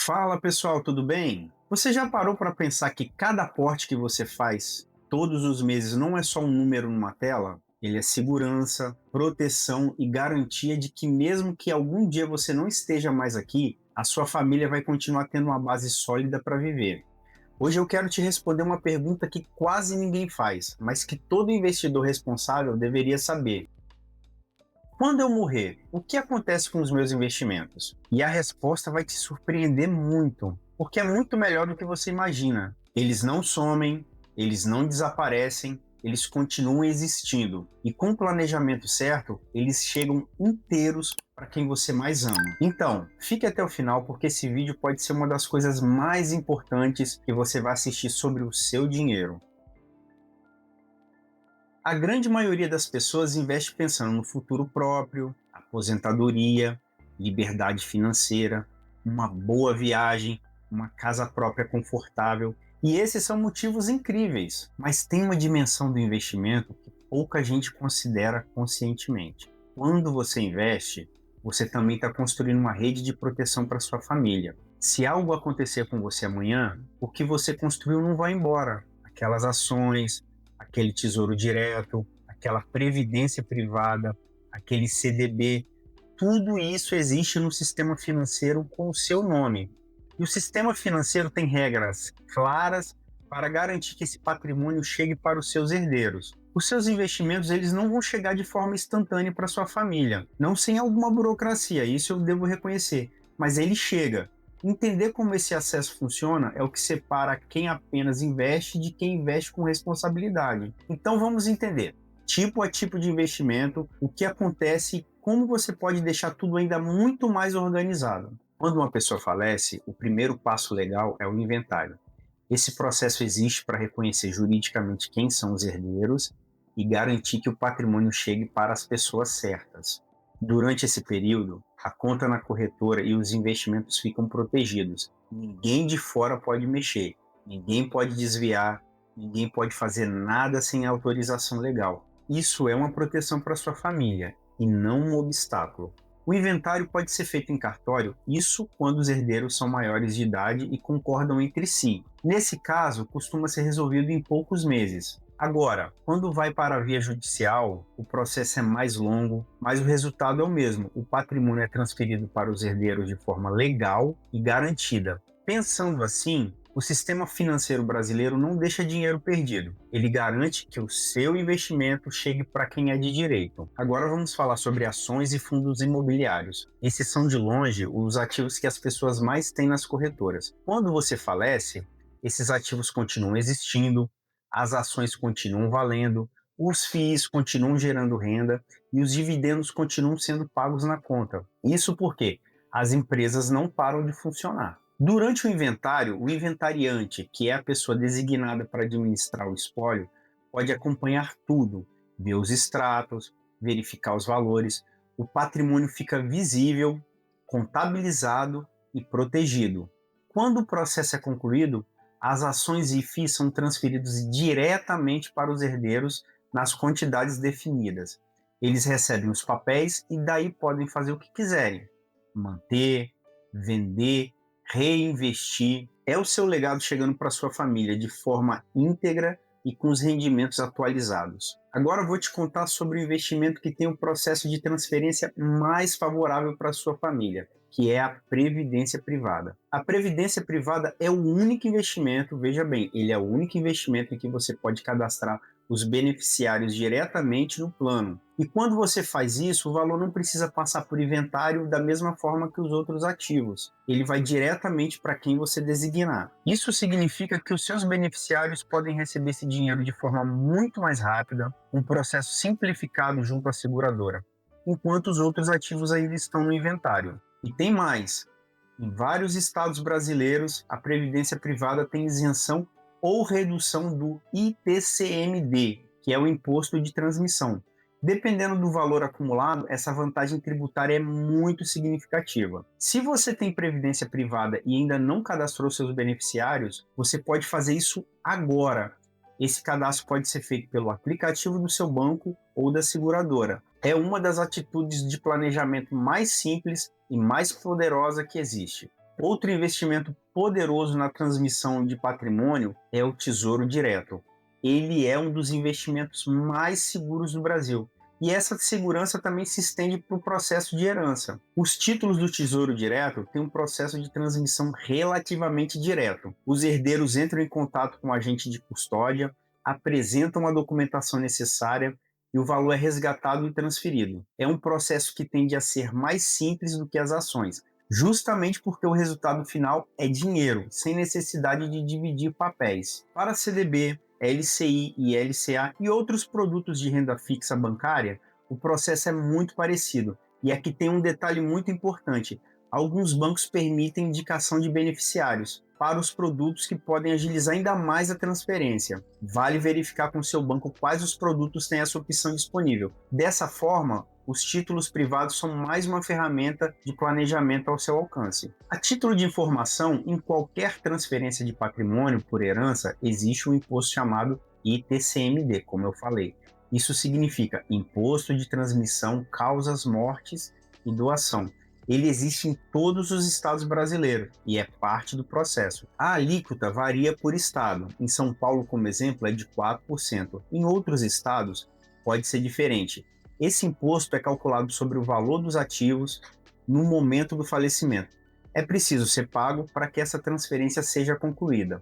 Fala pessoal, tudo bem? Você já parou para pensar que cada aporte que você faz todos os meses não é só um número numa tela? Ele é segurança, proteção e garantia de que mesmo que algum dia você não esteja mais aqui, a sua família vai continuar tendo uma base sólida para viver. Hoje eu quero te responder uma pergunta que quase ninguém faz, mas que todo investidor responsável deveria saber. Quando eu morrer, o que acontece com os meus investimentos? E a resposta vai te surpreender muito, porque é muito melhor do que você imagina. Eles não somem, eles não desaparecem, eles continuam existindo. E com o planejamento certo, eles chegam inteiros para quem você mais ama. Então, fique até o final, porque esse vídeo pode ser uma das coisas mais importantes que você vai assistir sobre o seu dinheiro. A grande maioria das pessoas investe pensando no futuro próprio, aposentadoria, liberdade financeira, uma boa viagem, uma casa própria confortável. E esses são motivos incríveis, mas tem uma dimensão do investimento que pouca gente considera conscientemente. Quando você investe, você também está construindo uma rede de proteção para sua família. Se algo acontecer com você amanhã, o que você construiu não vai embora. Aquelas ações, aquele tesouro direto, aquela previdência privada, aquele CDB, tudo isso existe no sistema financeiro com o seu nome. E o sistema financeiro tem regras claras para garantir que esse patrimônio chegue para os seus herdeiros. Os seus investimentos eles não vão chegar de forma instantânea para sua família, não sem alguma burocracia, isso eu devo reconhecer, mas ele chega. Entender como esse acesso funciona é o que separa quem apenas investe de quem investe com responsabilidade. Então vamos entender, tipo a tipo de investimento, o que acontece e como você pode deixar tudo ainda muito mais organizado. Quando uma pessoa falece, o primeiro passo legal é o inventário. Esse processo existe para reconhecer juridicamente quem são os herdeiros e garantir que o patrimônio chegue para as pessoas certas. Durante esse período, a conta na corretora e os investimentos ficam protegidos. Ninguém de fora pode mexer, ninguém pode desviar, ninguém pode fazer nada sem autorização legal. Isso é uma proteção para sua família e não um obstáculo. O inventário pode ser feito em cartório, isso quando os herdeiros são maiores de idade e concordam entre si. Nesse caso, costuma ser resolvido em poucos meses. Agora, quando vai para a via judicial, o processo é mais longo, mas o resultado é o mesmo. O patrimônio é transferido para os herdeiros de forma legal e garantida. Pensando assim, o sistema financeiro brasileiro não deixa dinheiro perdido. Ele garante que o seu investimento chegue para quem é de direito. Agora vamos falar sobre ações e fundos imobiliários. Esses são de longe os ativos que as pessoas mais têm nas corretoras. Quando você falece, esses ativos continuam existindo, as ações continuam valendo, os FIIs continuam gerando renda e os dividendos continuam sendo pagos na conta. Isso porque as empresas não param de funcionar. Durante o inventariante, que é a pessoa designada para administrar o espólio, pode acompanhar tudo, ver os extratos, verificar os valores. O patrimônio fica visível, contabilizado e protegido. Quando o processo é concluído, as ações e FIIs são transferidos diretamente para os herdeiros nas quantidades definidas. Eles recebem os papéis e daí podem fazer o que quiserem: manter, vender, reinvestir. É o seu legado chegando para sua família de forma íntegra e com os rendimentos atualizados. Agora eu vou te contar sobre o investimento que tem o processo de transferência mais favorável para sua família, que é a previdência privada. A previdência privada é o único investimento, veja bem, ele é o único investimento em que você pode cadastrar os beneficiários diretamente no plano. E quando você faz isso, o valor não precisa passar por inventário da mesma forma que os outros ativos. Ele vai diretamente para quem você designar. Isso significa que os seus beneficiários podem receber esse dinheiro de forma muito mais rápida, um processo simplificado junto à seguradora, enquanto os outros ativos ainda estão no inventário. E tem mais. Em vários estados brasileiros, a previdência privada tem isenção ou redução do ITCMD, que é o imposto de transmissão. Dependendo do valor acumulado, essa vantagem tributária é muito significativa. Se você tem previdência privada e ainda não cadastrou seus beneficiários, você pode fazer isso agora. Esse cadastro pode ser feito pelo aplicativo do seu banco ou da seguradora. É uma das atitudes de planejamento mais simples e mais poderosa que existe. Outro investimento poderoso na transmissão de patrimônio é o Tesouro Direto. Ele é um dos investimentos mais seguros do Brasil. E essa segurança também se estende para o processo de herança. Os títulos do Tesouro Direto têm um processo de transmissão relativamente direto. Os herdeiros entram em contato com o agente de custódia, apresentam a documentação necessária e o valor é resgatado e transferido. É um processo que tende a ser mais simples do que as ações, justamente porque o resultado final é dinheiro, sem necessidade de dividir papéis. Para CDB, LCI e LCA e outros produtos de renda fixa bancária, o processo é muito parecido. E aqui tem um detalhe muito importante: alguns bancos permitem indicação de beneficiários para os produtos que podem agilizar ainda mais a transferência. Vale verificar com seu banco quais os produtos têm essa opção disponível. Dessa forma, os títulos privados são mais uma ferramenta de planejamento ao seu alcance. A título de informação, em qualquer transferência de patrimônio por herança, existe um imposto chamado ITCMD, como eu falei. Isso significa Imposto de Transmissão, Causas, Mortes e Doação. Ele existe em todos os estados brasileiros e é parte do processo. A alíquota varia por estado. Em São Paulo, como exemplo, é de 4%. Em outros estados, pode ser diferente. Esse imposto é calculado sobre o valor dos ativos no momento do falecimento. É preciso ser pago para que essa transferência seja concluída.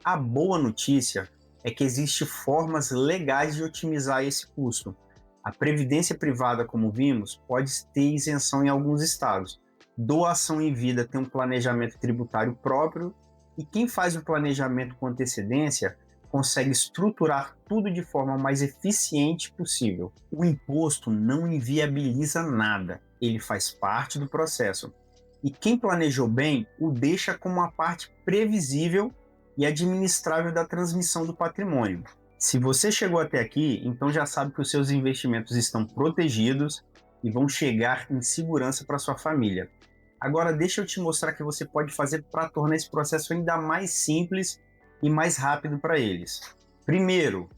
A boa notícia é que existem formas legais de otimizar esse custo. A previdência privada, como vimos, pode ter isenção em alguns estados. Doação em vida tem um planejamento tributário próprio e quem faz o planejamento com antecedência consegue estruturar tudo de forma mais eficiente possível. O imposto não inviabiliza nada, ele faz parte do processo. E quem planejou bem o deixa como uma parte previsível e administrável da transmissão do patrimônio. Se você chegou até aqui, então já sabe que os seus investimentos estão protegidos e vão chegar em segurança para sua família. Agora deixa eu te mostrar o que você pode fazer para tornar esse processo ainda mais simples e mais rápido para eles. Primeiro,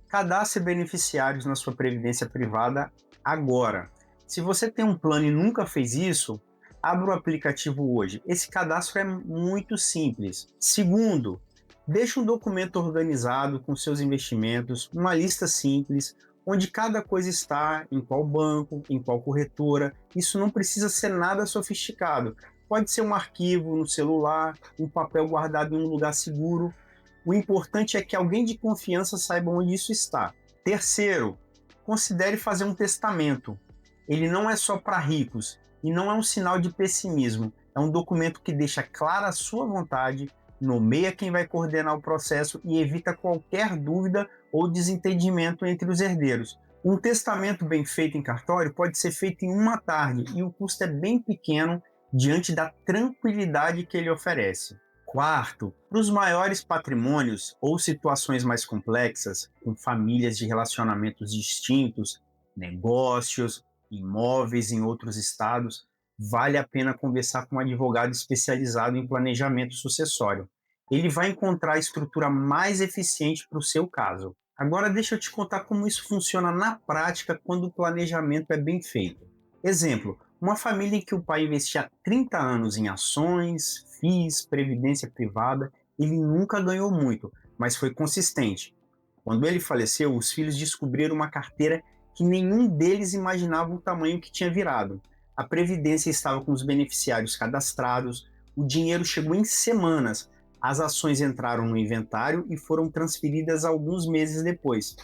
cadastre beneficiários na sua previdência privada agora. Se você tem um plano e nunca fez isso, abra o aplicativo hoje. Esse cadastro é muito simples. Segundo, deixe um documento organizado com seus investimentos, uma lista simples, onde cada coisa está, em qual banco, em qual corretora. Isso não precisa ser nada sofisticado. Pode ser um arquivo no celular, um papel guardado em um lugar seguro. O importante é que alguém de confiança saiba onde isso está. Terceiro, considere fazer um testamento. Ele não é só para ricos e não é um sinal de pessimismo. É um documento que deixa clara a sua vontade, nomeia quem vai coordenar o processo e evita qualquer dúvida ou desentendimento entre os herdeiros. Um testamento bem feito em cartório pode ser feito em uma tarde e o custo é bem pequeno diante da tranquilidade que ele oferece. Quarto, para os maiores patrimônios ou situações mais complexas, com famílias de relacionamentos distintos, negócios, imóveis em outros estados, vale a pena conversar com um advogado especializado em planejamento sucessório. Ele vai encontrar a estrutura mais eficiente para o seu caso. Agora deixa eu te contar como isso funciona na prática quando o planejamento é bem feito. Exemplo, uma família em que o pai investia há 30 anos em ações, FIIs, previdência privada, ele nunca ganhou muito, mas foi consistente. Quando ele faleceu, os filhos descobriram uma carteira que nenhum deles imaginava o tamanho que tinha virado. A previdência estava com os beneficiários cadastrados, o dinheiro chegou em semanas, as ações entraram no inventário e foram transferidas alguns meses depois.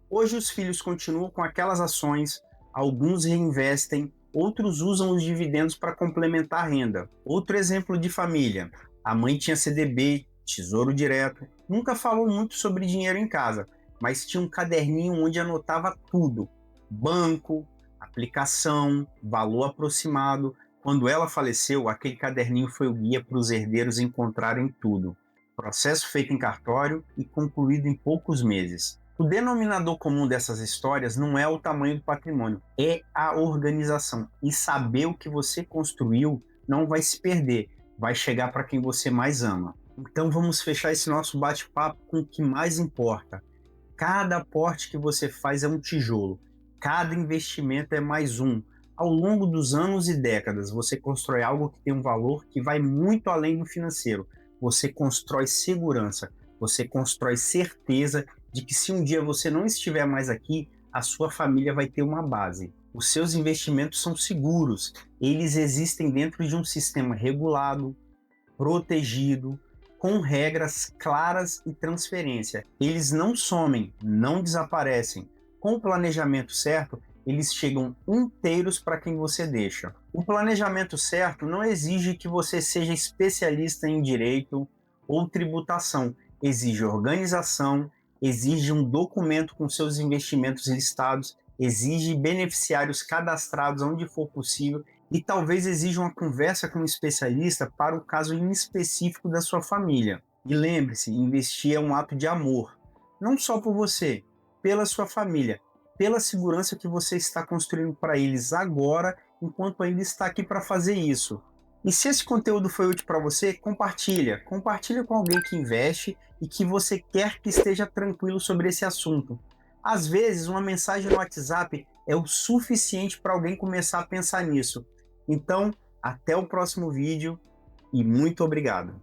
Hoje os filhos continuam com aquelas ações, alguns reinvestem, outros usam os dividendos para complementar a renda. Outro exemplo de família, a mãe tinha CDB, Tesouro Direto, nunca falou muito sobre dinheiro em casa, mas tinha um caderninho onde anotava tudo: banco, aplicação, valor aproximado. Quando ela faleceu, aquele caderninho foi o guia para os herdeiros encontrarem tudo. Processo feito em cartório e concluído em poucos meses. O denominador comum dessas histórias não é o tamanho do patrimônio, é a organização. E saber o que você construiu não vai se perder, vai chegar para quem você mais ama. Então vamos fechar esse nosso bate-papo com o que mais importa. Cada aporte que você faz é um tijolo, cada investimento é mais um. Ao longo dos anos e décadas, você constrói algo que tem um valor que vai muito além do financeiro. Você constrói segurança, você constrói certeza de que se um dia você não estiver mais aqui, a sua família vai ter uma base. Os seus investimentos são seguros, eles existem dentro de um sistema regulado, protegido, com regras claras e transferência. Eles não somem, não desaparecem. Com o planejamento certo, eles chegam inteiros para quem você deixa. O planejamento certo não exige que você seja especialista em direito ou tributação. Exige organização, exige um documento com seus investimentos listados, exige beneficiários cadastrados onde for possível e talvez exija uma conversa com um especialista para o caso em específico da sua família. E lembre-se, investir é um ato de amor, não só por você, pela sua família, pela segurança que você está construindo para eles agora, enquanto ainda está aqui para fazer isso. E se esse conteúdo foi útil para você, compartilha. Compartilha com alguém que investe e que você quer que esteja tranquilo sobre esse assunto. Às vezes, uma mensagem no WhatsApp é o suficiente para alguém começar a pensar nisso. Então, até o próximo vídeo e muito obrigado.